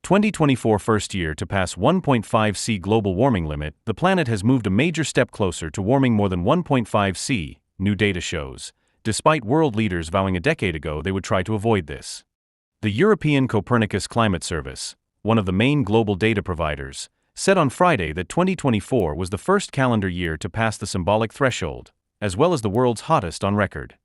2024 first year to pass 1.5 C global warming limit, the planet has moved a major step closer to warming more than 1.5 C, new data shows, despite world leaders vowing a decade ago they would try to avoid this. The European Copernicus Climate Service, one of the main global data providers, said on Friday that 2024 was the first calendar year to pass the symbolic threshold, as well as the world's hottest on record.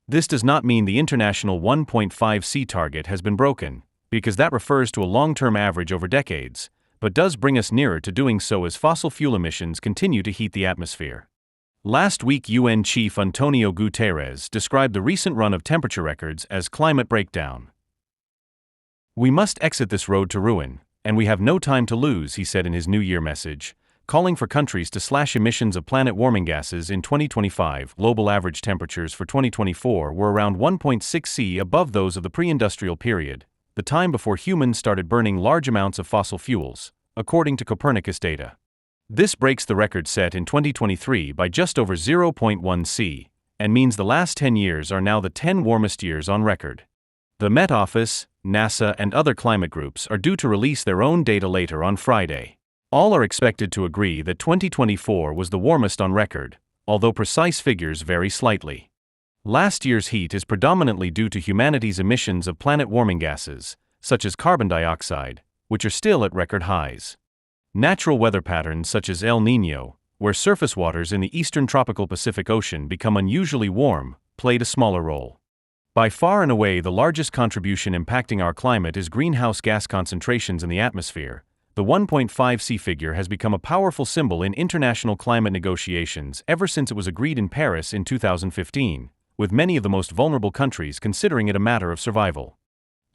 This does not mean the international 1.5 C target has been broken, because that refers to a long-term average over decades, but does bring us nearer to doing so as fossil fuel emissions continue to heat the atmosphere. Last week, UN Chief Antonio Guterres described the recent run of temperature records as climate breakdown. "We must exit this road to ruin, and we have no time to lose," he said in his New Year message, calling for countries to slash emissions of planet-warming gases in 2025. Global average temperatures for 2024 were around 1.6 C above those of the pre-industrial period, the time before humans started burning large amounts of fossil fuels, according to Copernicus data. This breaks the record set in 2023 by just over 0.1 C, and means the last 10 years are now the 10 warmest years on record. The Met Office, NASA, and other climate groups are due to release their own data later on Friday. All are expected to agree that 2024 was the warmest on record, although precise figures vary slightly. Last year's heat is predominantly due to humanity's emissions of planet-warming gases, such as carbon dioxide, which are still at record highs. Natural weather patterns such as El Niño, where surface waters in the eastern tropical Pacific Ocean become unusually warm, played a smaller role. By far and away the largest contribution impacting our climate is greenhouse gas concentrations in the atmosphere. The 1.5 C figure has become a powerful symbol in international climate negotiations ever since it was agreed in Paris in 2015, with many of the most vulnerable countries considering it a matter of survival.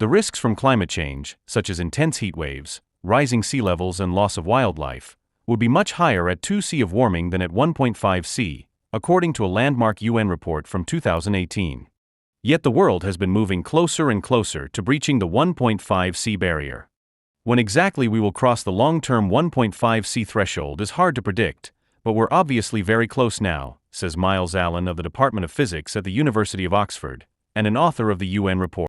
The risks from climate change, such as intense heat waves, rising sea levels and loss of wildlife, would be much higher at 2 C of warming than at 1.5 C, according to a landmark UN report from 2018. Yet the world has been moving closer and closer to breaching the 1.5 C barrier. When exactly we will cross the long-term 1.5 C threshold is hard to predict, but we're obviously very close now, says Miles Allen of the Department of Physics at the University of Oxford, and an author of the UN report.